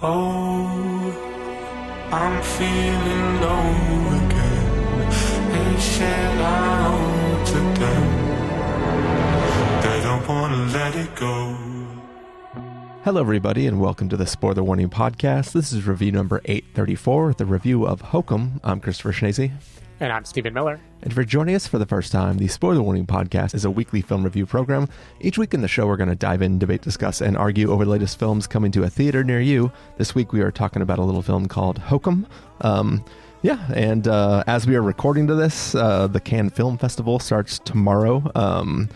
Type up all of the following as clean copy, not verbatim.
Oh, I'm feeling low again. They said I owe to them. They don't want to let it go. Hello, everybody, and welcome to the Spoiler Warning Podcast. This is review number 834, the review of Hokum. I'm Christopher Schnese. And I'm Stephen Miller. And for joining us for the first time, the Spoiler Warning Podcast is a weekly film review program. Each week in the show, we're going to dive in, debate, discuss, and argue over the latest films coming to a theater near you. This week, we are talking about a little film called Hokum. As we are recording to this, the Cannes Film Festival starts tomorrow.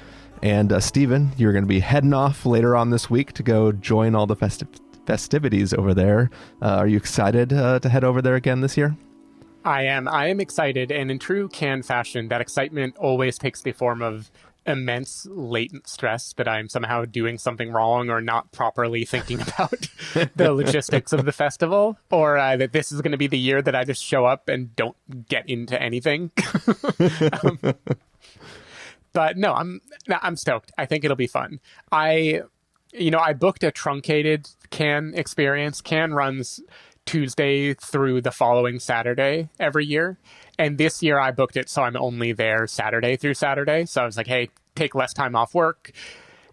Stephen, you're going to be heading off later on this week to go join all the festivities over there. Are you excited to head over there again this year? I am excited, and in true Cannes fashion, that excitement always takes the form of immense latent stress that I'm somehow doing something wrong or not properly thinking about the logistics of the festival, or that this is going to be the year that I just show up and don't get into anything. But no, I'm stoked. I think it'll be fun. I booked a truncated Cannes experience. Cannes runs Tuesday through the following Saturday every year. And this year I booked it so I'm only there Saturday through Saturday. So I was like, hey, take less time off work.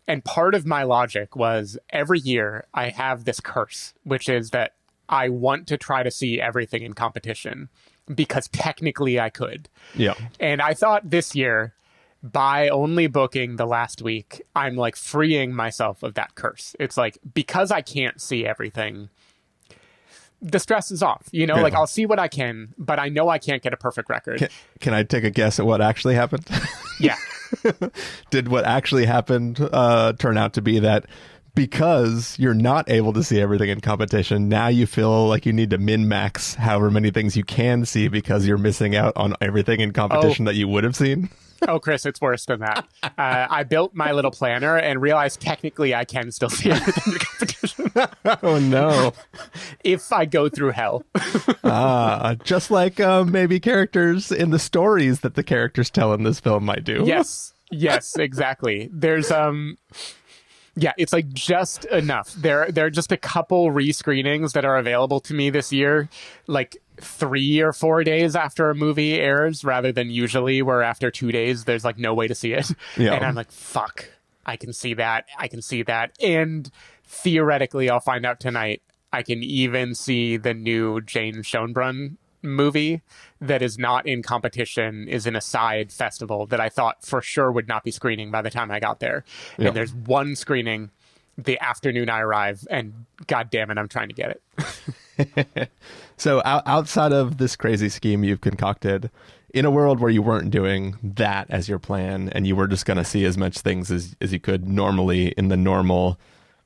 And part of my logic was every year I have this curse, which is that I want to try to see everything in competition because technically I could. Yeah. And I thought this year, by only booking the last week, I'm like freeing myself of that curse. It's like, because I can't see everything, the stress is off, Yeah. Like I'll see what I can, but I know I can't get a perfect record. Can I take a guess at what actually happened? Yeah. Did what actually happened turn out to be that because you're not able to see everything in competition, now you feel like you need to min-max however many things you can see because you're missing out on everything in competition that you would have seen? Oh, Chris, it's worse than that. I built my little planner and realized technically I can still see everything in competition. Oh, no. If I go through hell. Just like maybe characters in the stories that the characters tell in this film might do. Yes, exactly. There's it's like just enough. There are just a couple rescreenings that are available to me this year, like 3 or 4 days after a movie airs, rather than usually where after 2 days there's like no way to see it. Yeah. And I'm like, fuck, I can see that. And theoretically, I'll find out tonight, I can even see the new Jane Schoenbrunn movie that is not in competition, is in a side festival that I thought for sure would not be screening by the time I got there. Yeah. And there's one screening the afternoon I arrive, and god damn it, I'm trying to get it. So outside of this crazy scheme you've concocted, in a world where you weren't doing that as your plan and you were just going to see as much things as you could normally in the normal,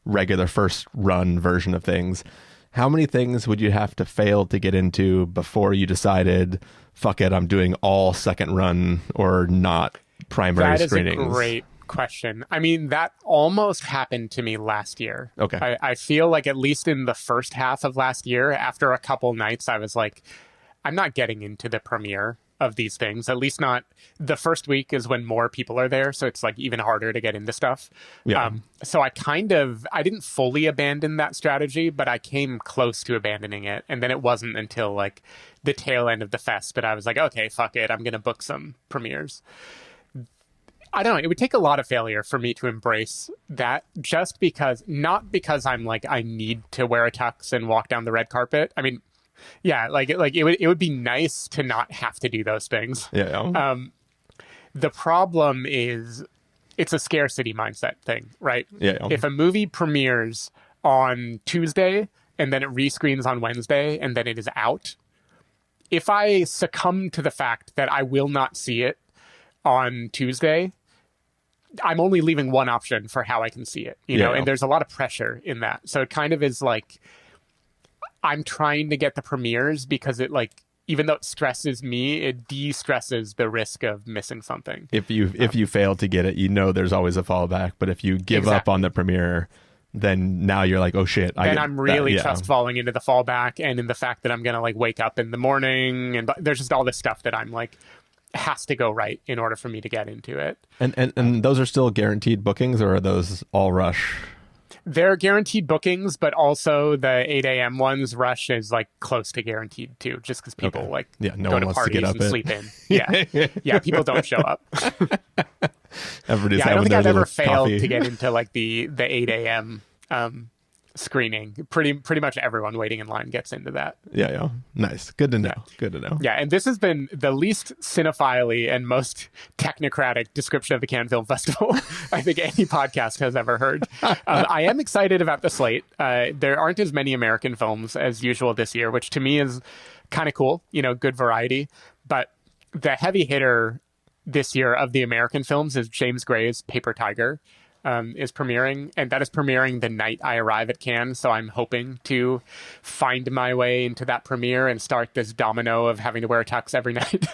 regular first run version of things, how many things would you have to fail to get into before you decided, fuck it, I'm doing all second run or not primary screenings? That is a great question. I mean, that almost happened to me last year. Okay. I feel like at least in the first half of last year, after a couple nights, I was like, I'm not getting into the premiere of these things. At least not the first week is when more people are there. So it's like even harder to get into stuff. Yeah. So I didn't fully abandon that strategy, but I came close to abandoning it. And then it wasn't until like the tail end of the fest that I was like, okay, fuck it, I'm going to book some premieres. I don't know. It would take a lot of failure for me to embrace that, just because, not because I'm like, I need to wear a tux and walk down the red carpet. I mean, yeah, like it would be nice to not have to do those things. Yeah. The problem is it's a scarcity mindset thing, right? Yeah. If a movie premieres on Tuesday and then it rescreens on Wednesday and then it is out, if I succumb to the fact that I will not see it on Tuesday, I'm only leaving one option for how I can see it, you know, and there's a lot of pressure in that. So it kind of is like, I'm trying to get the premieres because it, like, even though it stresses me, it de-stresses the risk of missing something. If you fail to get it, you know there's always a fallback. But if you give up on the premiere, then now you're like, oh shit. Then I'm really just falling into the fallback and in the fact that I'm going to like wake up in the morning, and there's just all this stuff that I'm like, has to go right in order for me to get into it. And those are still guaranteed bookings, or are those all rush? They're guaranteed bookings, but also the 8 a.m. ones, Rush is like close to guaranteed too, just because people no go one to wants to parties get up and at... sleep in. Yeah, people don't show up. Everybody's I don't think I've ever failed coffee. to get into like the 8 a.m. Screening. Pretty much everyone waiting in line gets into that. Yeah. Nice. Good to know. Good to know. Yeah, and this has been the least cinephile and most technocratic description of the Cannes Film Festival I think any podcast has ever heard. I am excited about the slate. There aren't as many American films as usual this year, which to me is kind of cool, good variety. But the heavy hitter this year of the American films is James Gray's Paper Tiger. Is premiering, and that is premiering the night I arrive at Cannes. So I'm hoping to find my way into that premiere and start this domino of having to wear a tux every night.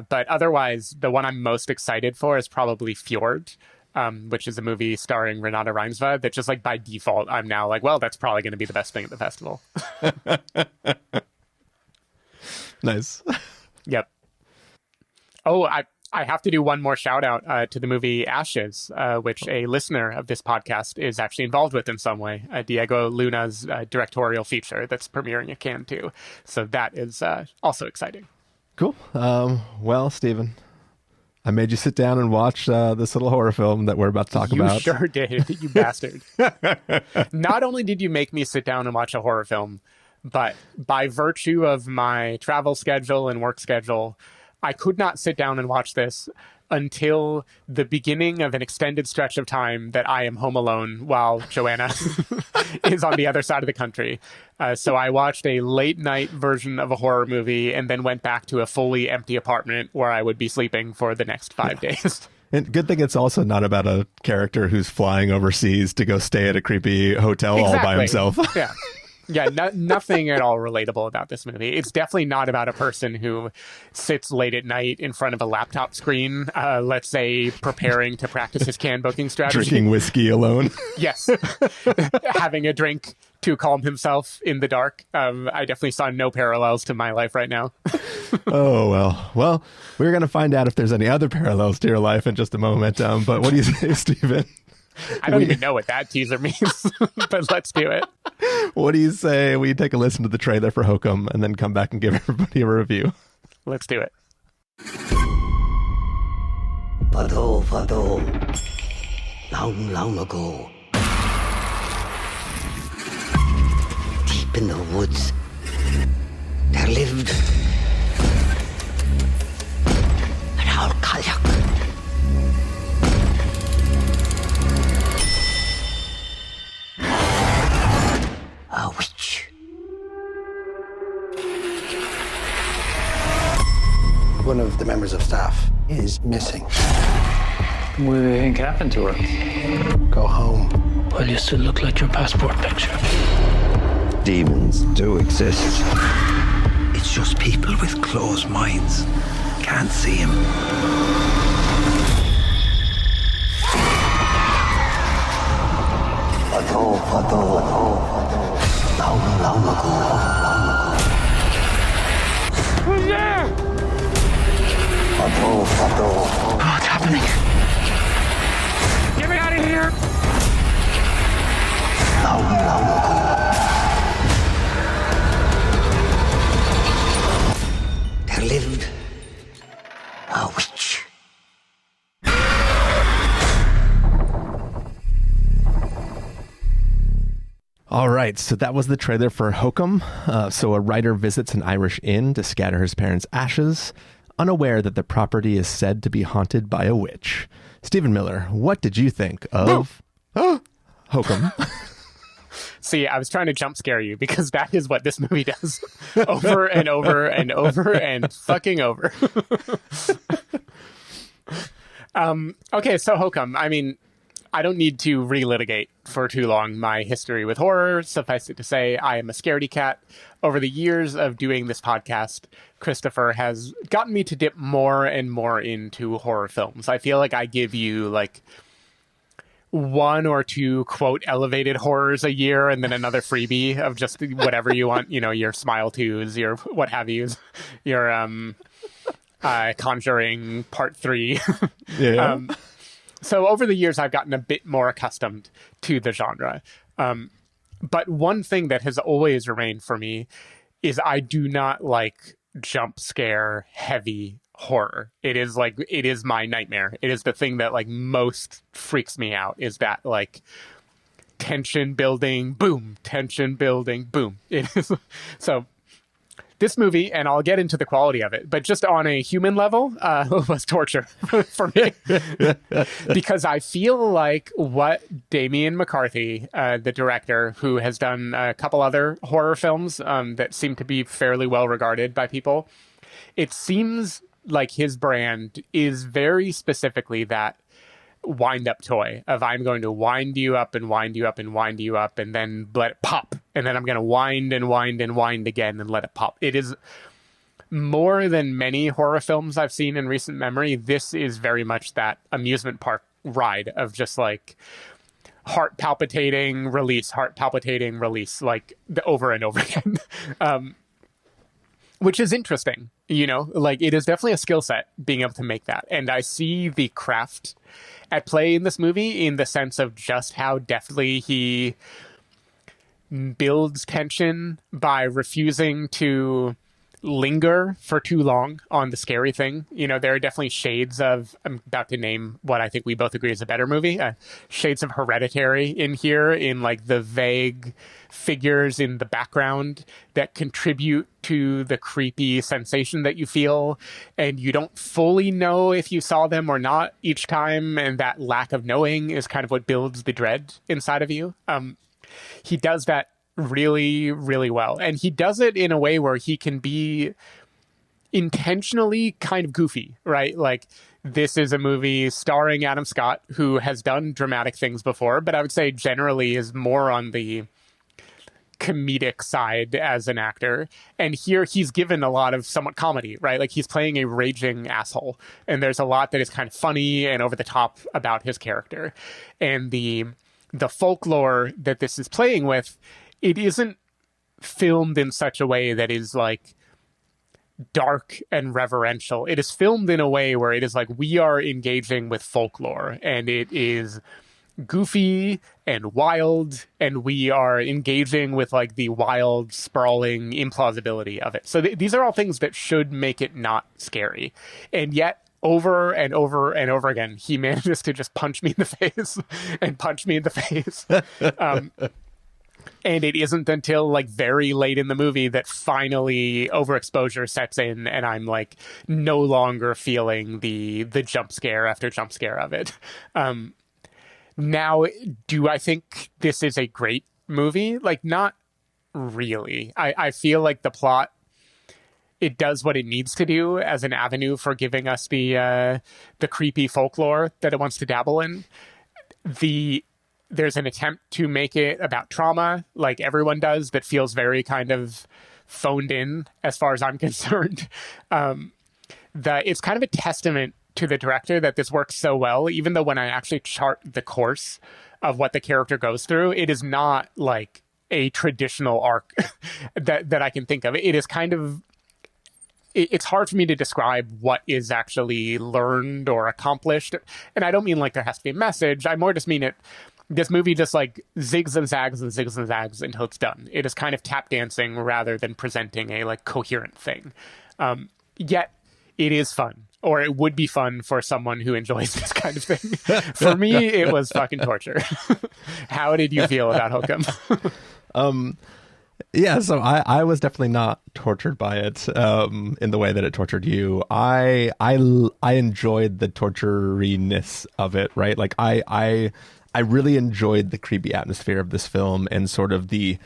But otherwise, the one I'm most excited for is probably Fjord, which is a movie starring Renate Reinsve that just like by default, I'm now like, well, that's probably going to be the best thing at the festival. Nice. Yep. Oh, I have to do one more shout out to the movie Ashes, which a listener of this podcast is actually involved with in some way. Diego Luna's directorial feature that's premiering at Cannes too. So that is also exciting. Cool. Well, Stephen, I made you sit down and watch this little horror film that we're about to talk about. You sure did, you bastard. Not only did you make me sit down and watch a horror film, but by virtue of my travel schedule and work schedule, I could not sit down and watch this until the beginning of an extended stretch of time that I am home alone while Joanna is on the other side of the country. So I watched a late night version of a horror movie and then went back to a fully empty apartment where I would be sleeping for the next 5 days. And good thing it's also not about a character who's flying overseas to go stay at a creepy hotel all by himself. Yeah. Yeah, nothing at all relatable about this movie. It's definitely not about a person who sits late at night in front of a laptop screen, let's say preparing to practice his can booking strategy. Drinking whiskey alone. Yes. Having a drink to calm himself in the dark. I definitely saw no parallels to my life right now. Oh, well. Well, we're going to find out if there's any other parallels to your life in just a moment. But what do you say, Stephen? I don't even know what that teaser means, but let's do it. What do you say we take a listen to the trailer for Hokum and then come back and give everybody a review? Let's do it. Fado, long ago, deep in the woods, there lived an owl kayak. A witch. One of the members of staff is missing. What do you think happened to her? Go home. Well, you still look like your passport picture. Demons do exist. It's just people with closed minds. Can't see him. Long ago. Who's there? What's happening? Get me out of here! Long ago. There lived a witch. All right, so that was the trailer for Hokum. So a writer visits an Irish inn to scatter his parents' ashes, unaware that the property is said to be haunted by a witch. Stephen Miller, what did you think of Hokum? See, I was trying to jump scare you because that is what this movie does over and over and over and fucking over. Okay, so Hokum, I mean, I don't need to relitigate for too long my history with horror. Suffice it to say, I am a scaredy cat. Over the years of doing this podcast, Christopher has gotten me to dip more and more into horror films. I feel like I give you like one or two quote elevated horrors a year and then another freebie of just whatever you want, you know, your Smile 2s, your what have yous, your Conjuring Part 3. Yeah. So over the years, I've gotten a bit more accustomed to the genre. But one thing that has always remained for me is I do not like jump scare heavy horror. It is my nightmare. It is the thing that like most freaks me out, is that like tension building, boom, tension building, boom. It is so. This movie, and I'll get into the quality of it, but just on a human level, was torture for me. Because I feel like what Damian McCarthy, the director, who has done a couple other horror films that seem to be fairly well regarded by people, it seems like his brand is very specifically that wind-up toy of I'm going to wind you up and wind you up and wind you up and then let it pop. And then I'm going to wind and wind and wind again and let it pop. It is more than many horror films I've seen in recent memory. This is very much that amusement park ride of just like heart palpitating, release, like over and over again. Which is interesting, like it is definitely a skill set being able to make that. And I see the craft at play in this movie in the sense of just how deftly he builds tension by refusing to linger for too long on the scary thing. There are definitely shades of, I'm about to name what I think we both agree is a better movie, shades of Hereditary in here, in like the vague figures in the background that contribute to the creepy sensation that you feel, and you don't fully know if you saw them or not each time, and that lack of knowing is kind of what builds the dread inside of you. He does that really, really well. And he does it in a way where he can be intentionally kind of goofy, right? Like, this is a movie starring Adam Scott, who has done dramatic things before, but I would say generally is more on the comedic side as an actor. And here he's given a lot of somewhat comedy, right? Like, he's playing a raging asshole, and there's a lot that is kind of funny and over the top about his character. And the folklore that this is playing with, it isn't filmed in such a way that is like dark and reverential. It is filmed in a way where it is like we are engaging with folklore, and it is goofy and wild, and we are engaging with like the wild, sprawling implausibility of it. So these are all things that should make it not scary. And yet, over and over and over again, he manages to just punch me in the face and punch me in the face. And it isn't until like very late in the movie that finally overexposure sets in, and I'm like no longer feeling the jump scare after jump scare of it. Now, do I think this is a great movie? Like, not really. I feel like the plot, it does what it needs to do as an avenue for giving us the creepy folklore that it wants to dabble in. There's an attempt to make it about trauma, like everyone does, that feels very kind of phoned in as far as I'm concerned. It's kind of a testament to the director that this works so well, even though when I actually chart the course of what the character goes through, it is not like a traditional arc that I can think of. It is kind of, it's hard for me to describe what is actually learned or accomplished. And I don't mean like there has to be a message. I more just mean this movie just like zigs and zags and zigs and zags until it's done. It is kind of tap dancing rather than presenting a like coherent thing. Yet it is fun, or it would be fun for someone who enjoys this kind of thing. For me, it was fucking torture. How did you feel about Hokum? Yeah, so I was definitely not tortured by it in the way that it tortured you. I enjoyed the torturiness of it, right? Like I really enjoyed the creepy atmosphere of this film, and sort of the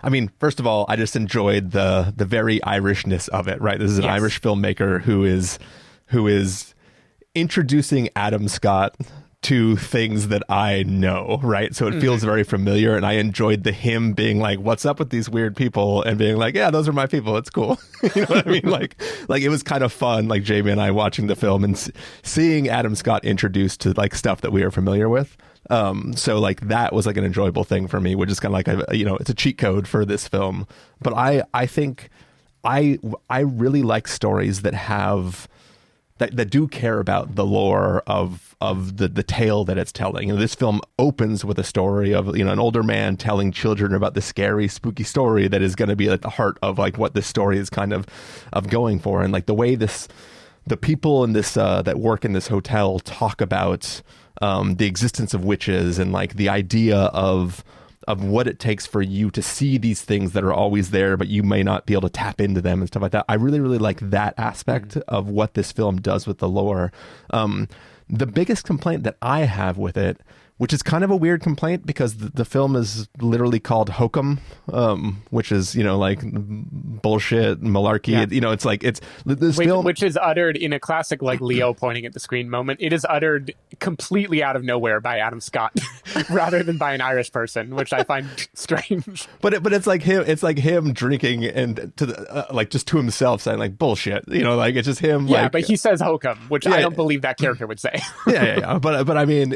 I mean, first of all, I just enjoyed the very Irishness of it, right? This is an Irish filmmaker who is introducing Adam Scott to things that I know, right? So it feels very familiar, and I enjoyed him being like, "What's up with these weird people?" and being like, "Yeah, those are my people. It's cool." You know what I mean? Like it was kind of fun, like Jamie and I watching the film and seeing Adam Scott introduced to like stuff that we are familiar with. So like that was like an enjoyable thing for me, which is kind of like it's a cheat code for this film. But I think I really like stories that have that do care about the lore of the tale that it's telling. You know, this film opens with a story of, you know, an older man telling children about the scary, spooky story that is going to be at the heart of like what this story is kind of going for. And like the way the people in this that work in this hotel talk about the existence of witches and like the idea of what it takes for you to see these things that are always there, but you may not be able to tap into them and stuff like that. I really, really like that aspect of what this film does with the lore. The biggest complaint that I have with it, which is kind of a weird complaint because the film is literally called Hokum, which is, you know, like bullshit, malarkey. Yeah. You know, it's like, it's this film. Which is uttered in a classic, like, Leo pointing at the screen moment. It is uttered completely out of nowhere by Adam Scott rather than by an Irish person, which I find strange. But it's like him drinking and to the, like just to himself saying like bullshit, you know, like it's just him. Yeah, like, but he says Hokum, which I don't believe that character would say. yeah. But I mean,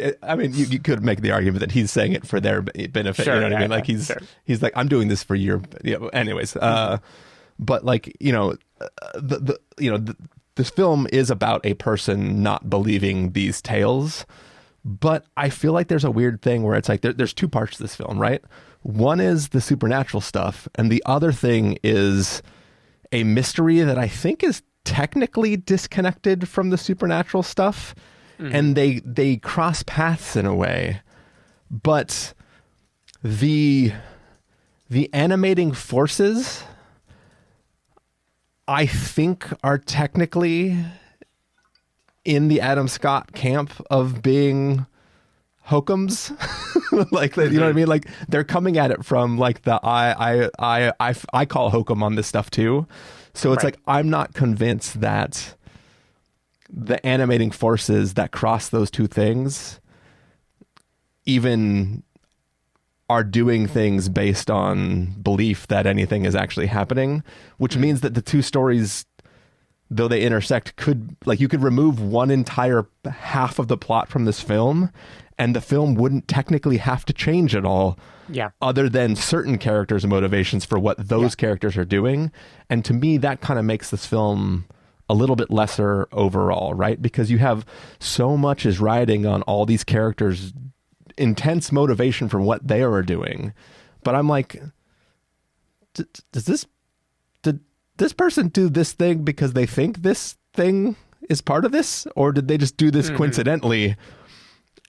you could make the argument that he's saying it for their benefit. Sure, you know what I mean? Like he's like, I'm doing this for your. You know, anyways, but like, you know, this film is about a person not believing these tales. But I feel like there's a weird thing where it's like there's two parts to this film, right? One is the supernatural stuff, and the other thing is a mystery that I think is technically disconnected from the supernatural stuff. And they cross paths in a way, but the animating forces I think are technically in the Adam Scott camp of being Hokums. Like, you know what I mean? Like they're coming at it from like the I call Hokum on this stuff too. So it's like I'm not convinced that the animating forces that cross those two things even are doing things based on belief that anything is actually happening, which means that the two stories, though they intersect, could, like, you could remove one entire half of the plot from this film and the film wouldn't technically have to change at all. Yeah. Other than certain characters' motivations for what those characters are doing. And to me, that kind of makes this film a little bit lesser overall, right? Because you have so much is riding on all these characters' intense motivation for what they are doing. But I'm like, did this person do this thing because they think this thing is part of this? Or did they just do this coincidentally?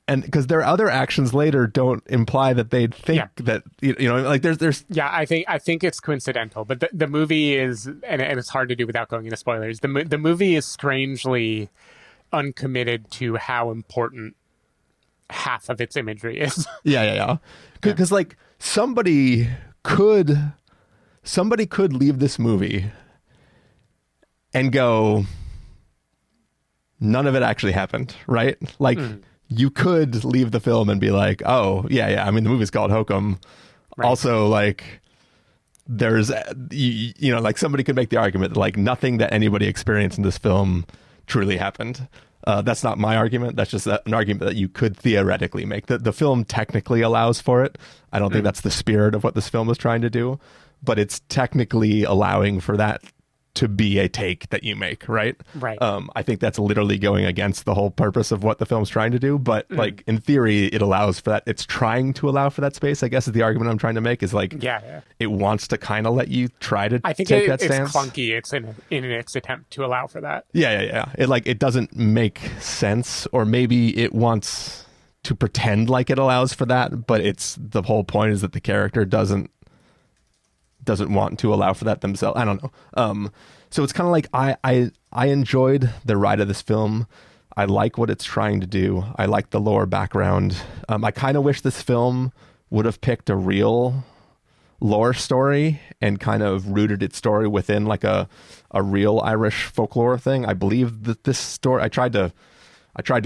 And because their other actions later don't imply that they think that, you know, like there's. Yeah, I think it's coincidental, but the movie is, and it's hard to do without going into spoilers. The movie is strangely uncommitted to how important half of its imagery is. Yeah. Because like somebody could leave this movie and go, none of it actually happened, right? Like. You could leave the film and be like, oh, yeah. I mean, the movie's called Hokum. Right. Also, like, there's, you know, like somebody could make the argument that, like, nothing that anybody experienced in this film truly happened. That's not my argument. That's just an argument that you could theoretically make. The film technically allows for it. I don't think that's the spirit of what this film was trying to do, but it's technically allowing for that to be a take that you make, right? Right. I think that's literally going against the whole purpose of what the film's trying to do. But like in theory, it allows for that. It's trying to allow for that space, I guess, is the argument I'm trying to make. Is like, it wants to kind of let you try to take that stance. It's clunky. It's in its attempt to allow for that. Yeah. It doesn't make sense, or maybe it wants to pretend like it allows for that. But it's the whole point is that the character doesn't want to allow for that themselves. I don't know. So it's kind of like I enjoyed the ride of this film. I like what it's trying to do. I like the lore background. I kind of wish this film would have picked a real lore story and kind of rooted its story within like a real Irish folklore thing. I believe that this story, I tried to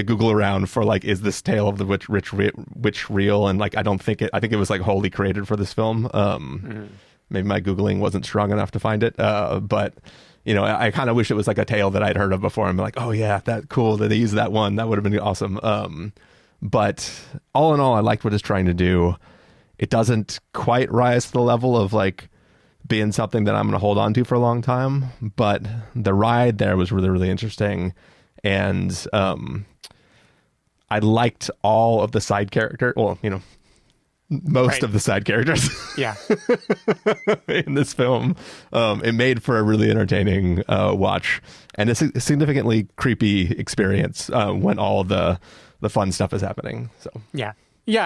Google around for like, is this tale of the witch real? And like, I think it was like wholly created for this film. Maybe my Googling wasn't strong enough to find it. But, you know, I kind of wish it was like a tale that I'd heard of before. I'm like, oh yeah, that cool that they used that one. That would have been awesome. But all in all, I liked what it's trying to do. It doesn't quite rise to the level of like being something that I'm going to hold on to for a long time. But the ride there was really, really interesting. And I liked all of the side character. Well, most of the side characters. Yeah. In this film. It made for a really entertaining watch, and a significantly creepy experience when all the fun stuff is happening. So Yeah.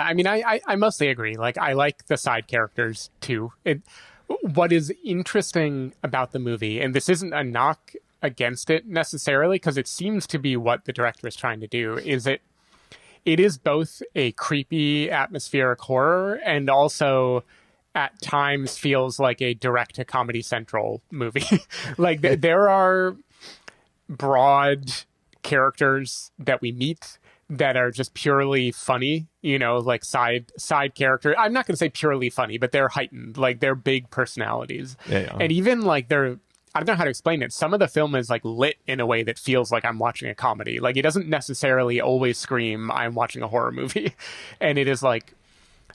I mean, I mostly agree. Like, I like the side characters too. What is interesting about the movie, and this isn't a knock against it necessarily, because it seems to be what the director is trying to do, is it is both a creepy atmospheric horror and also at times feels like a direct to Comedy Central movie. Like there are broad characters that we meet that are just purely funny, like side character. I'm not going to say purely funny, but they're heightened, like they're big personalities. Yeah. And even like I don't know how to explain it. Some of the film is like lit in a way that feels like I'm watching a comedy. Like it doesn't necessarily always scream I'm watching a horror movie. And it is like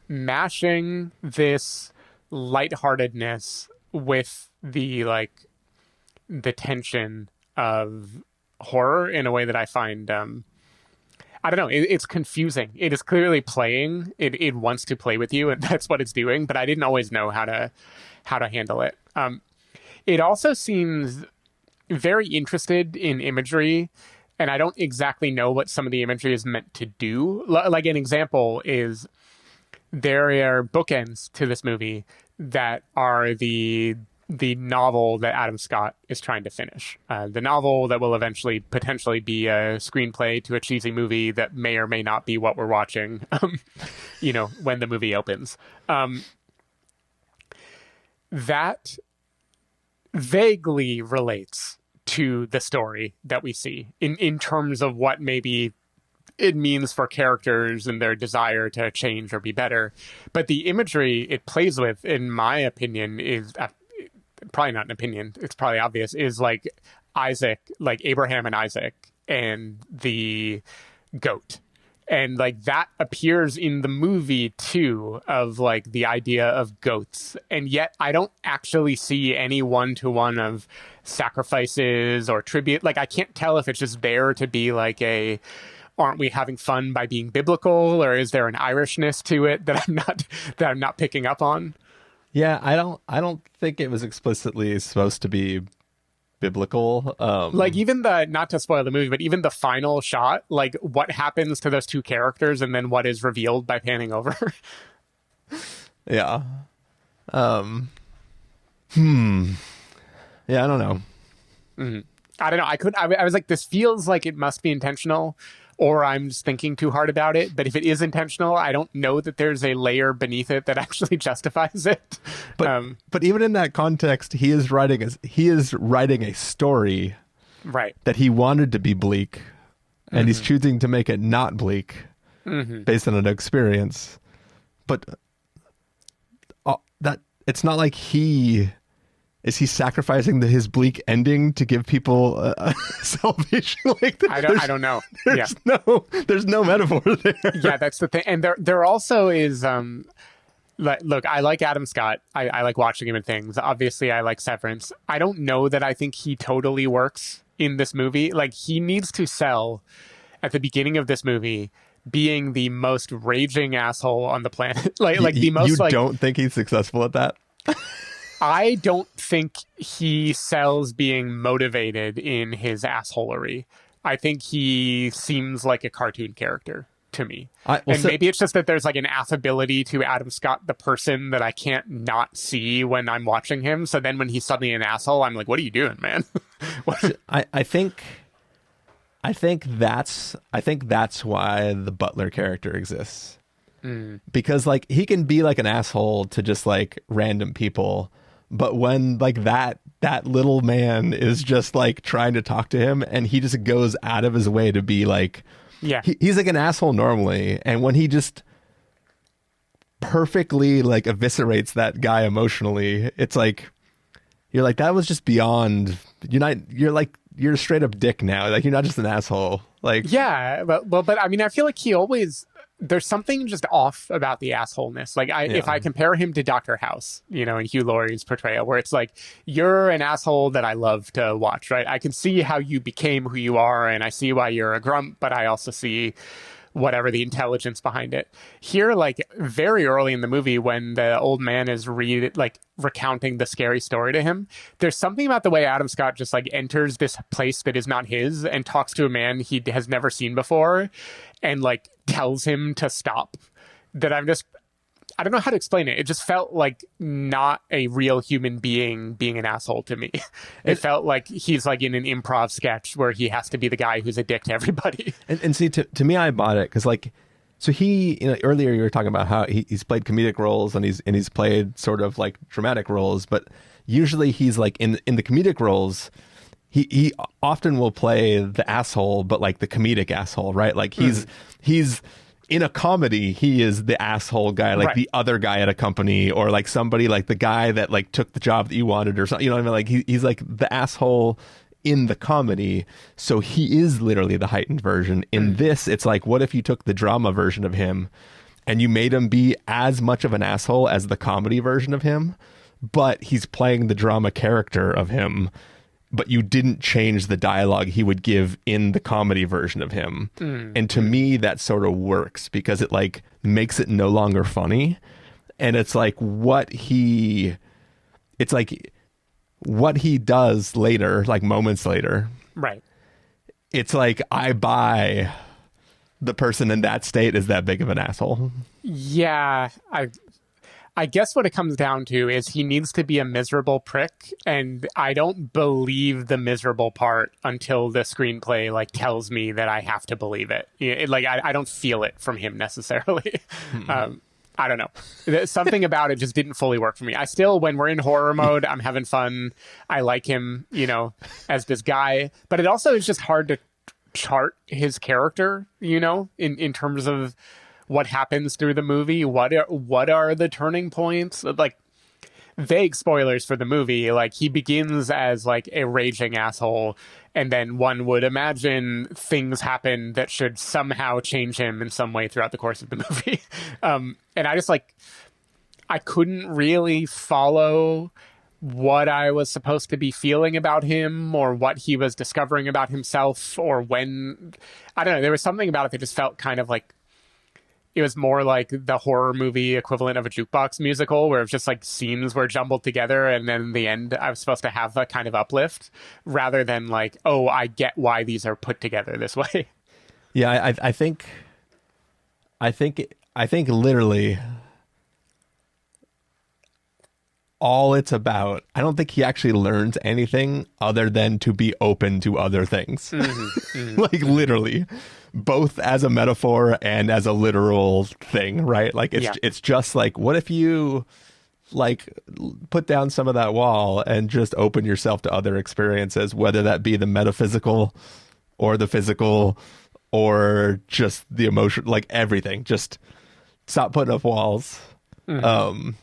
mashing this lightheartedness with the tension of horror in a way that I find, I don't know, it's confusing. It is clearly playing. It wants to play with you, and that's what it's doing. But I didn't always know how to handle it. It also seems very interested in imagery, and I don't exactly know what some of the imagery is meant to do. Like an example is there are bookends to this movie that are the novel that Adam Scott is trying to finish. The novel that will eventually potentially be a screenplay to a cheesy movie that may or may not be what we're watching, when the movie opens. That vaguely relates to the story that we see in terms of what maybe it means for characters and their desire to change or be better. But the imagery it plays with, in my opinion, is probably not an opinion, it's probably obvious, is like Isaac, like Abraham and Isaac and the goat. And like that appears in the movie too, of like the idea of goats. And yet I don't actually see any one-to-one of sacrifices or tribute. Like I can't tell if it's just there to be like aren't we having fun by being biblical, or is there an Irishness to it that I'm not picking up on? Yeah, I don't think it was explicitly supposed to be biblical. Like even not to spoil the movie, but even the final shot, like what happens to those two characters and then what is revealed by panning over. Yeah. Yeah, I don't know. Mm-hmm. I don't know. I was like, this feels like it must be intentional, or I'm just thinking too hard about it. But if it is intentional, I don't know that there's a layer beneath it that actually justifies it. But even in that context, he is writing a story, right, that he wanted to be bleak, and he's choosing to make it not bleak based on an experience. But that it's not like is he sacrificing his bleak ending to give people salvation? Like I don't know. There's no metaphor there. Yeah, that's the thing. And there also is look, I like Adam Scott. I like watching him in things. Obviously, I like Severance. I don't know that I think he totally works in this movie. Like he needs to sell at the beginning of this movie being the most raging asshole on the planet. The most. You don't think he's successful at that? I don't think he sells being motivated in his assholery. I think he seems like a cartoon character to me. Maybe it's just that there's like an affability to Adam Scott, the person, that I can't not see when I'm watching him. So then when he's suddenly an asshole, I'm like, what are you doing, man? I think that's why the butler character exists. Because like he can be like an asshole to just like random people, but when like that little man is just like trying to talk to him and he just goes out of his way to be like, yeah, he's like an asshole normally, and when he just perfectly like eviscerates that guy emotionally, it's like you're like, that was just beyond. You're a straight up dick now. Like you're not just an asshole. Like yeah, but I mean, I feel like he always there's something just off about the assholeness. Like if I compare him to Dr. House, you know, in Hugh Laurie's portrayal, where it's like, you're an asshole that I love to watch, right? I can see how you became who you are, and I see why you're a grump, but I also see whatever the intelligence behind it. Here, like very early in the movie, when the old man is recounting the scary story to him, there's something about the way Adam Scott just like enters this place that is not his and talks to a man he has never seen before and like tells him to stop, that I don't know how to explain it. It just felt like not a real human being an asshole to me. It felt like he's like in an improv sketch where he has to be the guy who's a dick to everybody. And see, to me, I bought it because like, so he, you know, earlier you were talking about how he's played comedic roles and he's played sort of like dramatic roles, but usually he's like in the comedic roles, he often will play the asshole, but like the comedic asshole, right? Like he's in a comedy, he is the asshole guy, like the other guy at a company, or like somebody like the guy that like took the job that you wanted or something. You know what I mean? Like he's like the asshole in the comedy. So he is literally the heightened version. In this, it's like, what if you took the drama version of him and you made him be as much of an asshole as the comedy version of him, but he's playing the drama character of him, but you didn't change the dialogue he would give in the comedy version of him. And to me, that sort of works because it like makes it no longer funny. And it's like what he does later, like moments later. Right. It's like, I buy the person in that state is that big of an asshole. Yeah. I guess what it comes down to is he needs to be a miserable prick, and I don't believe the miserable part until the screenplay like tells me that I have to believe it. I don't feel it from him necessarily. I don't know. Something about it just didn't fully work for me. I still, when we're in horror mode, I'm having fun. I like him, you know, as this guy, but it also is just hard to chart his character, you know, in terms of what happens through the movie. What are the turning points? Like, vague spoilers for the movie. Like, he begins as like a raging asshole, and then one would imagine things happen that should somehow change him in some way throughout the course of the movie. And I just like, I couldn't really follow what I was supposed to be feeling about him, or what he was discovering about himself, or when, I don't know, there was something about it that just felt kind of like, it was more like the horror movie equivalent of a jukebox musical, where it's just like scenes were jumbled together, and then in the end I was supposed to have a kind of uplift, rather than like, oh, I get why these are put together this way. Yeah, I think literally all it's about, I don't think he actually learns anything other than to be open to other things. Like literally, both as a metaphor and as a literal thing, right? Like it's just like, what if you like put down some of that wall and just open yourself to other experiences, whether that be the metaphysical or the physical or just the emotion, like everything. Just stop putting up walls, and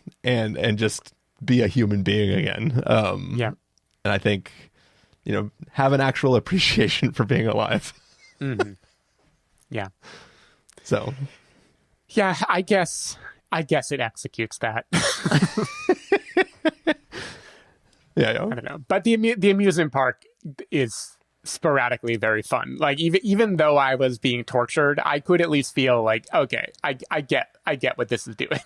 just be a human being again. And I think, you know, have an actual appreciation for being alive. Yeah. So. Yeah, I guess it executes that. Yeah. I don't know, but the amusement park is sporadically very fun. Like even though I was being tortured, I could at least feel like, okay, I get what this is doing.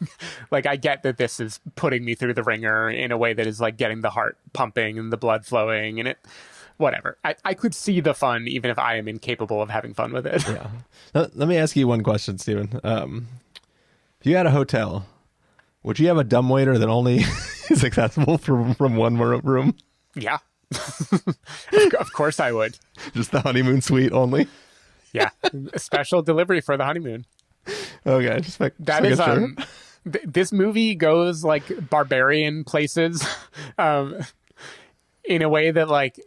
Like, I get that this is putting me through the ringer in a way that is like getting the heart pumping and the blood flowing, and it, whatever. I could see the fun even if I am incapable of having fun with it. Yeah. Let me ask you one question, Stephen. If you had a hotel, would you have a dumbwaiter that only is accessible from one room? Yeah. Of course I would. Just the honeymoon suite only? Yeah. A special delivery for the honeymoon. Okay. Just that is sure. This movie goes like barbarian places in a way that like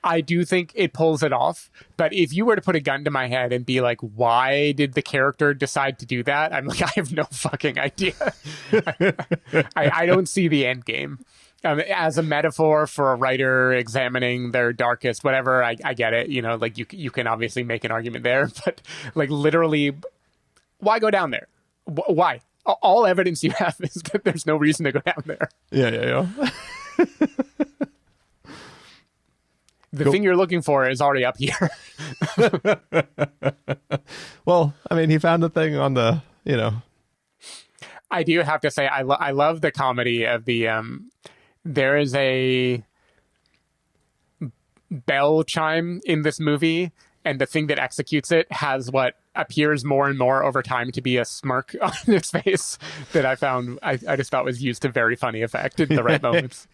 I do think it pulls it off. But if you were to put a gun to my head and be like, why did the character decide to do that? I'm like, I have no fucking idea. I don't see the end game. As a metaphor for a writer examining their darkest, whatever, I get it. You know, like you can obviously make an argument there, but like literally why go down there? Why? All evidence you have is that there's no reason to go down there. Yeah. The thing you're looking for is already up here. Well, I mean, he found the thing on the, I do have to say, I love the comedy of the, there is a bell chime in this movie, and the thing that executes it has what appears more and more over time to be a smirk on its face that I found, I just thought was used to very funny effect in the right moments.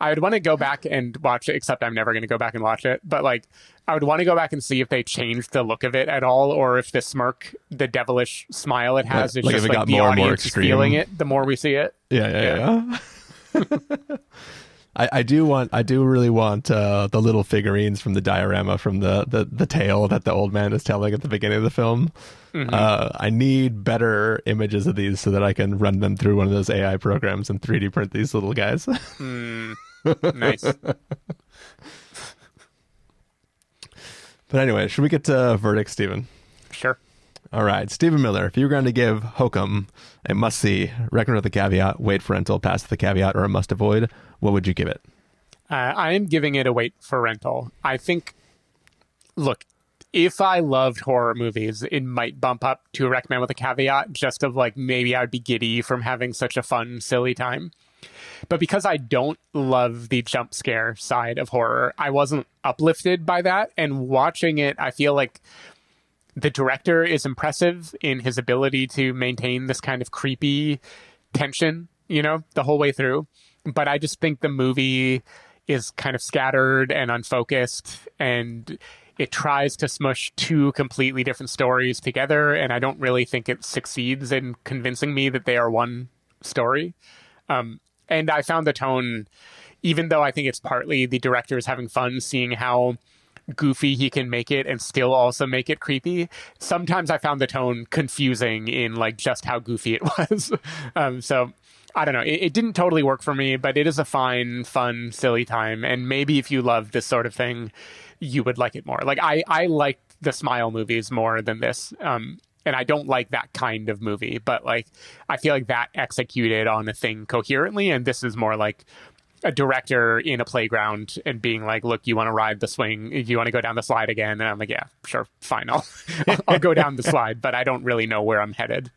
I would want to go back and watch it, except I'm never going to go back and watch it. But like, I would want to go back and see if they changed the look of it at all, or if the smirk, the devilish smile it has, is like just if it like got the more and more audience is extreme. feeling it the more we see it. Yeah. I do really want the little figurines from the diorama from the tale that the old man is telling at the beginning of the film. I need better images of these so that I can run them through one of those AI programs and 3D print these little guys. Nice. But anyway, should we get to verdict, Stephen? Sure. All right, Stephen Miller, if you were going to give Hokum a must-see, recommend with a caveat, wait for rental, pass with a caveat, or a must-avoid, what would you give it? I am giving it a wait for rental. I think, look, if I loved horror movies, it might bump up to a recommend with a caveat, just of like, maybe I'd be giddy from having such a fun, silly time. But because I don't love the jump scare side of horror, I wasn't uplifted by that. And watching it, I feel like the director is impressive in his ability to maintain this kind of creepy tension, the whole way through. But I just think the movie is kind of scattered and unfocused, and it tries to smush two completely different stories together. And I don't really think it succeeds in convincing me that they are one story. And I found the tone, even though I think it's partly the director is having fun seeing how goofy he can make it and still also make it creepy, sometimes I found the tone confusing in like just how goofy it was. So I don't know. It didn't totally work for me, but it is a fine, fun, silly time. And maybe if you love this sort of thing, you would like it more. Like I like the Smile movies more than this. And I don't like that kind of movie, but like, I feel like that executed on a thing coherently. And this is more like a director in a playground and being like, look, you want to ride the swing? You want to go down the slide again? And I'm like, yeah, sure. Fine. I'll go down the slide, but I don't really know where I'm headed.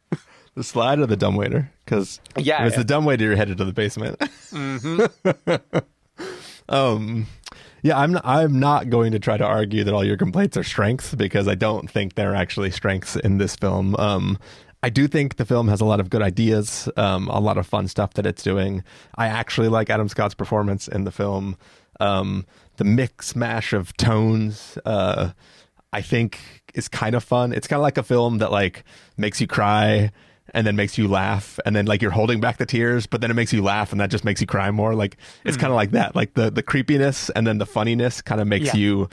The slide or the dumbwaiter? Because if it's the dumbwaiter, you're headed to the basement. Yeah, I'm not going to try to argue that all your complaints are strengths, because I don't think they're actually strengths in this film. I do think the film has a lot of good ideas, a lot of fun stuff that it's doing. I actually like Adam Scott's performance in the film. The mix mash of tones, I think is kind of fun. It's kind of like a film that like makes you cry and then makes you laugh, and then like you're holding back the tears, but then it makes you laugh, and that just makes you cry more. Like it's kind of like that. Like the creepiness and then the funniness kind of makes you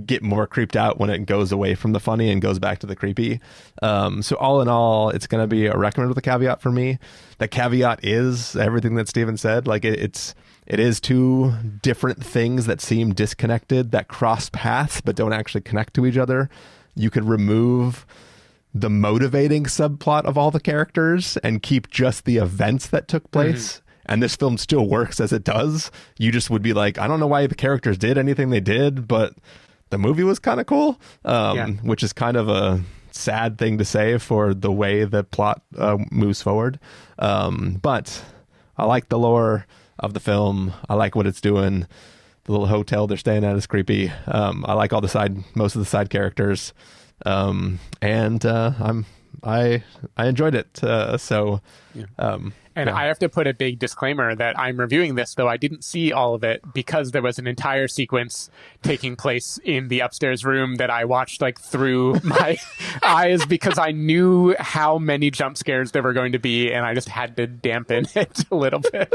get more creeped out when it goes away from the funny and goes back to the creepy. So all in all, it's going to be a recommend with a caveat for me. The caveat is everything that Steven said. Like it is two different things that seem disconnected, that cross paths but don't actually connect to each other. You could remove the motivating subplot of all the characters and keep just the events that took place. And this film still works as it does. You just would be like, I don't know why the characters did anything they did, but the movie was kind of cool, which is kind of a sad thing to say for the way the plot moves forward. But I like the lore of the film. I like what it's doing. The little hotel they're staying at is creepy. I like most of the side characters. I enjoyed it. I have to put a big disclaimer that I'm reviewing this, though I didn't see all of it, because there was an entire sequence taking place in the upstairs room that I watched like through my eyes, because I knew how many jump scares there were going to be, and I just had to dampen it a little bit.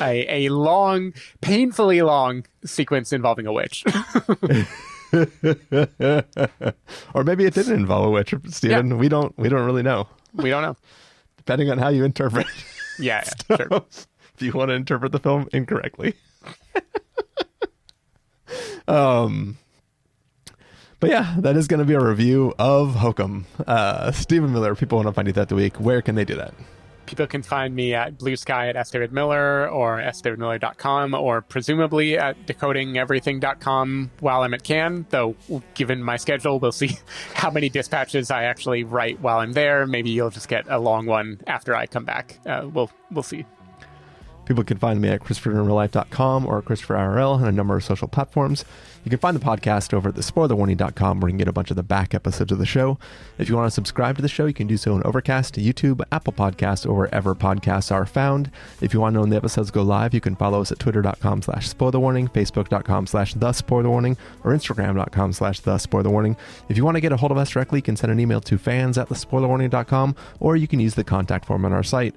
A long, painfully long sequence involving a witch. Or maybe it didn't involve a witch, Stephen. We don't really know. We don't know. Depending on how you interpret. Yeah, sure. If you want to interpret the film incorrectly. But But yeah, that is going to be a review of Hokum. Stephen Miller, people want to find you throughout the week. Where can they do that? People can find me at Blue Sky at sdavidmiller or sdavidmiller.com or presumably at decodingeverything.com while I'm at Cannes, though given my schedule, we'll see how many dispatches I actually write while I'm there. Maybe you'll just get a long one after I come back. We'll see. People can find me at ChristopherInRealLife.com or ChristopherIRL on a number of social platforms. You can find the podcast over at thespoilerwarning.com where you can get a bunch of the back episodes of the show. If you want to subscribe to the show, you can do so on Overcast, YouTube, Apple Podcasts, or wherever podcasts are found. If you want to know when the episodes go live, you can follow us at twitter.com/spoilerwarning, facebook.com/thespoilerwarning, or instagram.com/thespoilerwarning. If you want to get a hold of us directly, you can send an email to fans@thespoilerwarning.com, or you can use the contact form on our site.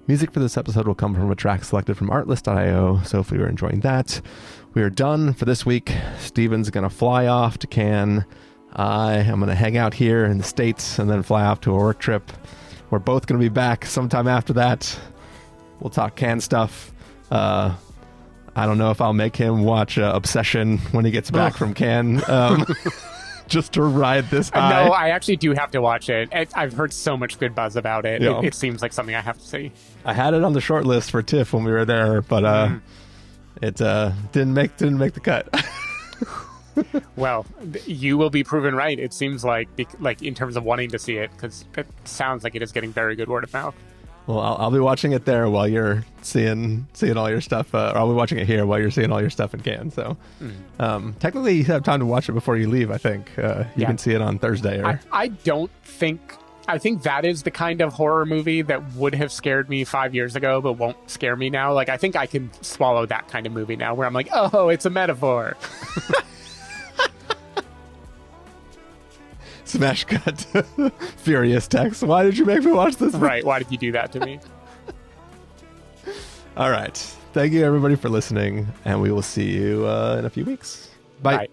Music for this episode will come from a track selected from artlist.io, so hopefully you're enjoying that. We are done for this week. Steven's going to fly off to Cannes. I am going to hang out here in the States and then fly off to a work trip. We're both going to be back sometime after that. We'll talk Cannes stuff. I don't know if I'll make him watch Obsession when he gets back from Cannes. Just to ride this high. No, I actually do have to watch it. I've heard so much good buzz about it. Yeah. It seems like something I have to see. I had it on the short list for TIFF when we were there, but it didn't make the cut. Well, you will be proven right. It seems like in terms of wanting to see it, because it sounds like it is getting very good word of mouth. Well, I'll be watching it there while you're seeing all your stuff, or I'll be watching it here while you're seeing all your stuff in Cannes. So, technically, you have time to watch it before you leave. I think you can see it on Thursday. Or I think that is the kind of horror movie that would have scared me 5 years ago, but won't scare me now. Like, I think I can swallow that kind of movie now, where I'm like, oh, it's a metaphor. Smash cut. Furious text. Why did you make me watch this? Right. Why did you do that to me? All right. Thank you, everybody, for listening, and we will see you in a few weeks. Bye. Bye.